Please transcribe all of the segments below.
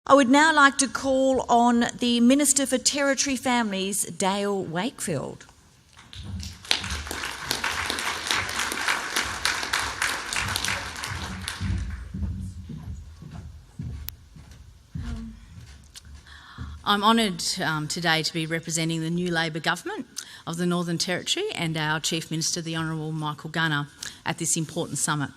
I would now like to call on the Minister for Territory Families, Dale Wakefield. I'm honoured today to be representing the new Labor government of the Northern Territory and our Chief Minister, the Honourable Michael Gunner, at this important summit.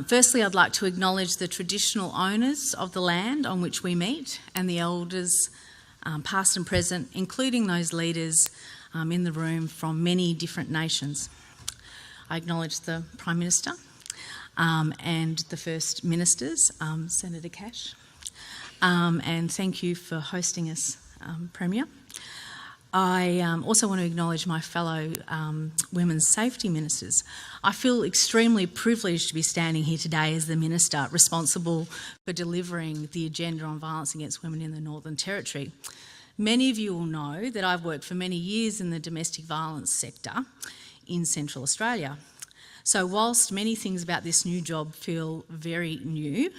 Firstly, I'd like to acknowledge the traditional owners of the land on which we meet and the elders, past and present, including those leaders in the room from many different nations. I acknowledge the Prime Minister and the First Ministers, Senator Cash. And thank you for hosting us, Premier. I also want to acknowledge my fellow Women's Safety Ministers. I feel extremely privileged to be standing here today as the Minister responsible for delivering the agenda on violence against women in the Northern Territory. Many of you will know that I've worked for many years in the domestic violence sector in Central Australia. So whilst many things about this new job feel very new,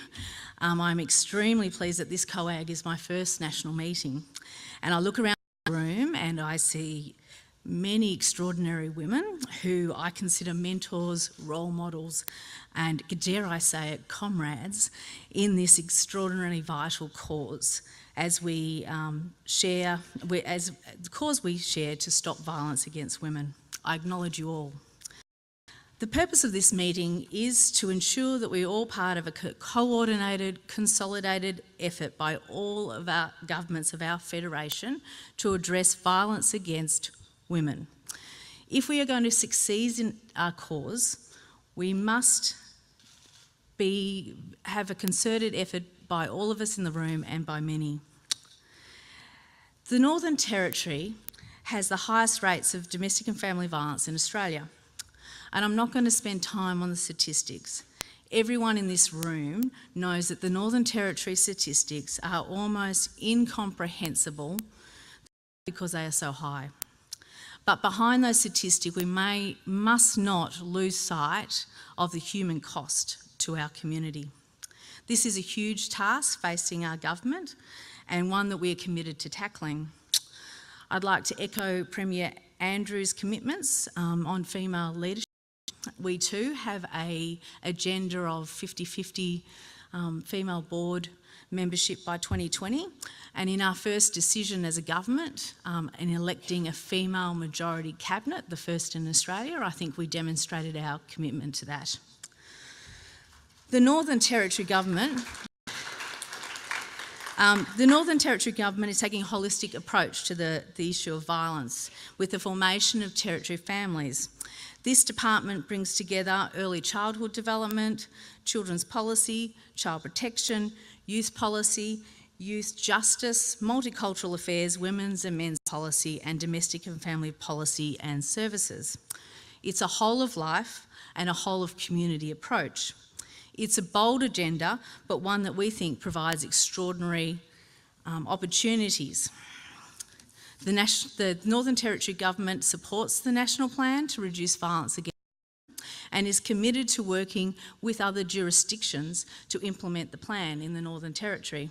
I'm extremely pleased that this COAG is my first national meeting. And I look around the room and I see many extraordinary women who I consider mentors, role models, and dare I say it, comrades in this extraordinarily vital cause as we as the cause we share to stop violence against women. I acknowledge you all. The purpose of this meeting is to ensure that we're all part of a coordinated, consolidated effort by all of our governments of our federation to address violence against women. If we are going to succeed in our cause, we must have a concerted effort by all of us in the room and by many. The Northern Territory has the highest rates of domestic and family violence in Australia. And I'm not going to spend time on the statistics. Everyone in this room knows that the Northern Territory statistics are almost incomprehensible because they are so high. But behind those statistics, we must not lose sight of the human cost to our community. This is a huge task facing our government and one that we are committed to tackling. I'd like to echo Premier Andrews' commitments on female leadership. We too have an agenda of 50-50 female board membership by 2020, and in our first decision as a government in electing a female majority cabinet, the first in Australia, I think we demonstrated our commitment to that. The Northern Territory Government is taking a holistic approach to the issue of violence with the formation of territory families. This department brings together early childhood development, children's policy, child protection, youth policy, youth justice, multicultural affairs, women's and men's policy, and domestic and family policy and services. It's a whole of life and a whole of community approach. It's a bold agenda, but one that we think provides extraordinary opportunities. The Northern Territory Government supports the National Plan to reduce violence against women and is committed to working with other jurisdictions to implement the plan in the Northern Territory.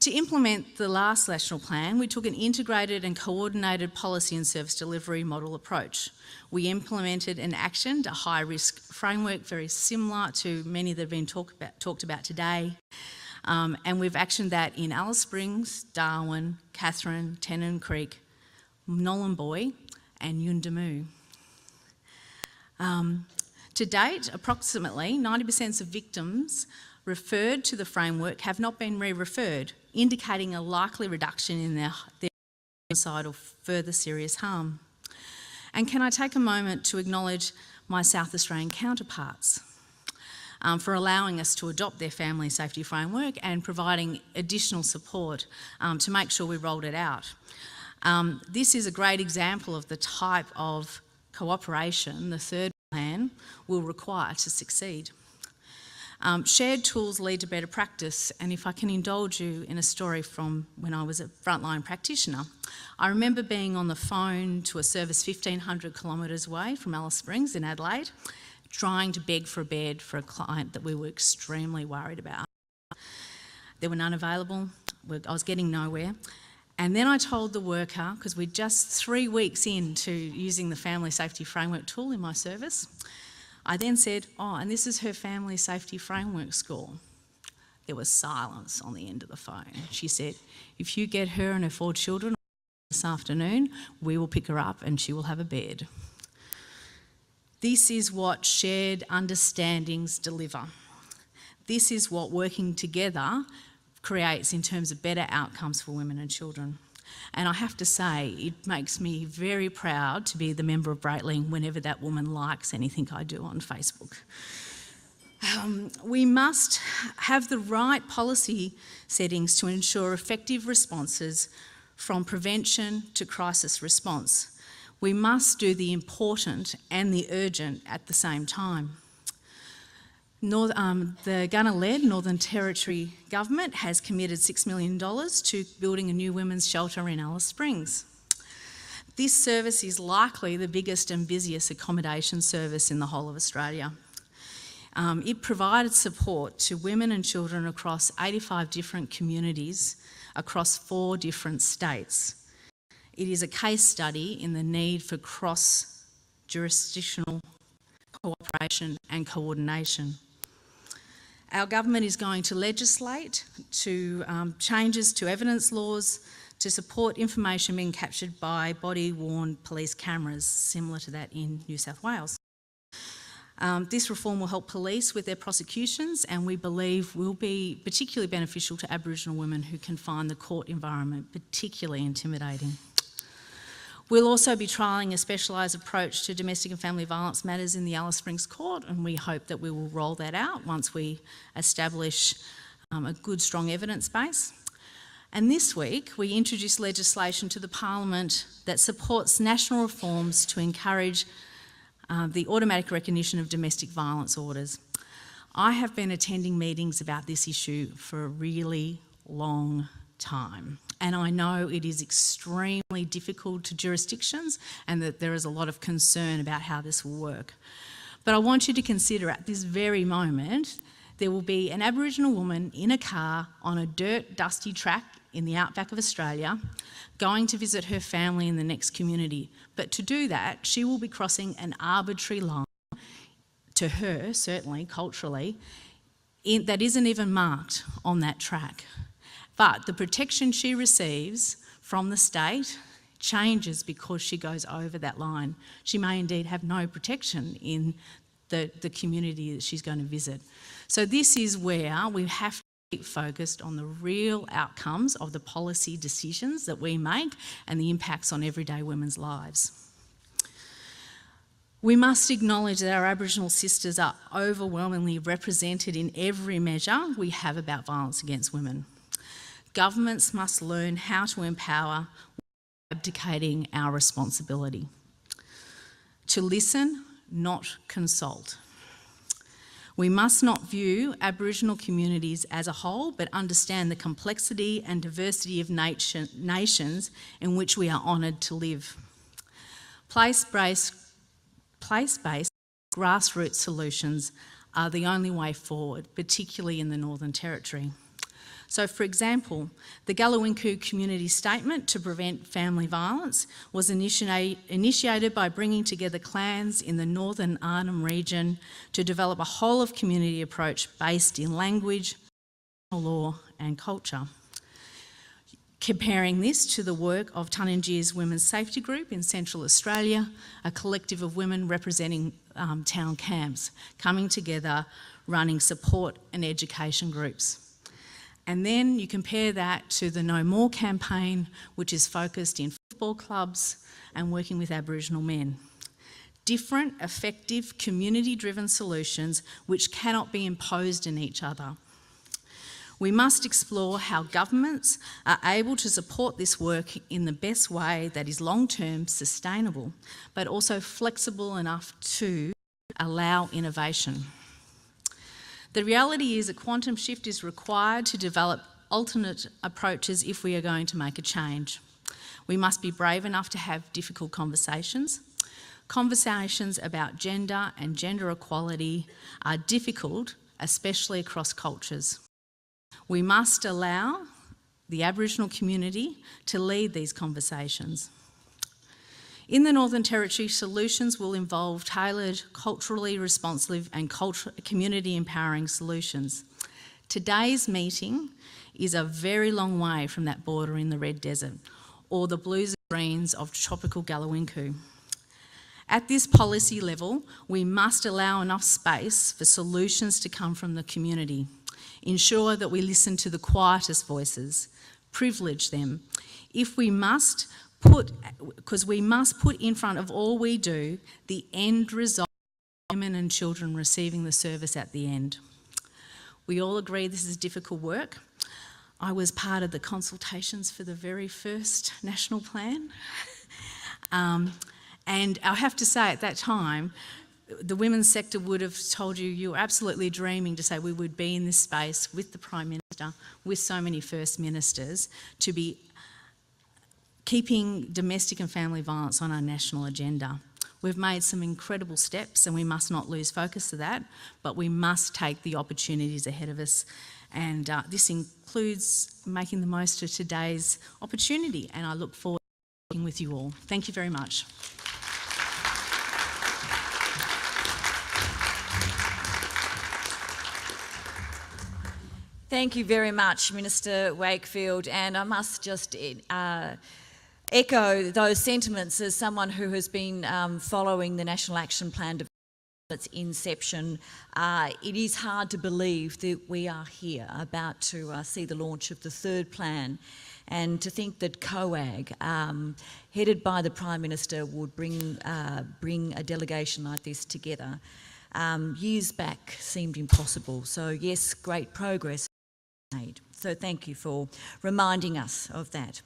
To implement the last National Plan, we took an integrated and coordinated policy and service delivery model approach. We implemented and actioned a high-risk framework very similar to many that have been talked about today. And we've actioned that in Alice Springs, Darwin, Katherine, Tennant Creek, Nhulunbuy and Yuendumu. To date, approximately 90% of victims referred to the framework have not been re-referred, indicating a likely reduction in their suicide or further serious harm. And can I take a moment to acknowledge my South Australian counterparts for allowing us to adopt their family safety framework and providing additional support to make sure we rolled it out. This is a great example of the type of cooperation the third plan will require to succeed. Shared tools lead to better practice, and if I can indulge you in a story from when I was a frontline practitioner, I remember being on the phone to a service 1,500 kilometres away from Alice Springs in Adelaide, trying to beg for a bed for a client that we were extremely worried about. There were none available. I was getting nowhere. And then I told the worker, because we're just 3 weeks into using the Family Safety Framework tool in my service, I then said, oh, and this is her Family Safety Framework score. There was silence on the end of the phone. She said, if you get her and her 4 children this afternoon, we will pick her up and she will have a bed. This is what shared understandings deliver. This is what working together creates in terms of better outcomes for women and children. And I have to say, it makes me very proud to be the member of Breitling whenever that woman likes anything I do on Facebook. We must have the right policy settings to ensure effective responses from prevention to crisis response. We must do the important and the urgent at the same time. The Gunner-led Northern Territory Government has committed $6 million to building a new women's shelter in Alice Springs. This service is likely the biggest and busiest accommodation service in the whole of Australia. It provided support to women and children across 85 different communities across 4 different states. It is a case study in the need for cross-jurisdictional cooperation and coordination. Our government is going to legislate to changes to evidence laws to support information being captured by body-worn police cameras, similar to that in New South Wales. This reform will help police with their prosecutions and we believe will be particularly beneficial to Aboriginal women who can find the court environment particularly intimidating. We'll also be trialling a specialised approach to domestic and family violence matters in the Alice Springs Court, and we hope that we will roll that out once we establish a good, strong evidence base. And this week, we introduced legislation to the Parliament that supports national reforms to encourage the automatic recognition of domestic violence orders. I have been attending meetings about this issue for a really long time. And I know it is extremely difficult to jurisdictions and that there is a lot of concern about how this will work. But I want you to consider at this very moment, there will be an Aboriginal woman in a car on a dirt, dusty track in the outback of Australia, going to visit her family in the next community. But to do that, she will be crossing an arbitrary line, to her, certainly, culturally, that isn't even marked on that track. But the protection she receives from the state changes because she goes over that line. She may indeed have no protection in the community that she's going to visit. So this is where we have to keep focused on the real outcomes of the policy decisions that we make and the impacts on everyday women's lives. We must acknowledge that our Aboriginal sisters are overwhelmingly represented in every measure we have about violence against women. Governments must learn how to empower without abdicating our responsibility. To listen, not consult. We must not view Aboriginal communities as a whole, but understand the complexity and diversity of nations in which we are honoured to live. Place-based grassroots solutions are the only way forward, particularly in the Northern Territory. So, for example, the Gallowinku Community Statement to Prevent Family Violence was initiated by bringing together clans in the Northern Arnhem region to develop a whole-of-community approach based in language, law and culture. Comparing this to the work of Tuningir's Women's Safety Group in Central Australia, a collective of women representing town camps, coming together, running support and education groups. And then you compare that to the No More campaign, which is focused in football clubs and working with Aboriginal men. Different, effective, community-driven solutions which cannot be imposed on each other. We must explore how governments are able to support this work in the best way that is long-term sustainable, but also flexible enough to allow innovation. The reality is a quantum shift is required to develop alternate approaches if we are going to make a change. We must be brave enough to have difficult conversations. Conversations about gender and gender equality are difficult, especially across cultures. We must allow the Aboriginal community to lead these conversations. In the Northern Territory, solutions will involve tailored, culturally responsive and community empowering solutions. Today's meeting is a very long way from that border in the Red Desert or the blues and greens of tropical Gallowinku. At this policy level, we must allow enough space for solutions to come from the community, ensure that we listen to the quietest voices, privilege them. Because we must put in front of all we do the end result of women and children receiving the service at the end. We all agree this is difficult work. I was part of the consultations for the very first national plan. And I have to say, at that time, the women's sector would have told you were absolutely dreaming to say we would be in this space with the Prime Minister, with so many First Ministers, to be keeping domestic and family violence on our national agenda. We've made some incredible steps and we must not lose focus of that, but we must take the opportunities ahead of us. And this includes making the most of today's opportunity, and I look forward to working with you all. Thank you very much. Thank you very much, Minister Wakefield, and I must just echo those sentiments as someone who has been following the National Action Plan development from its inception. It is hard to believe that we are here about to see the launch of the third plan, and to think that COAG, headed by the Prime Minister, would bring a delegation like this together. Years back seemed impossible, so yes, great progress made. So thank you for reminding us of that.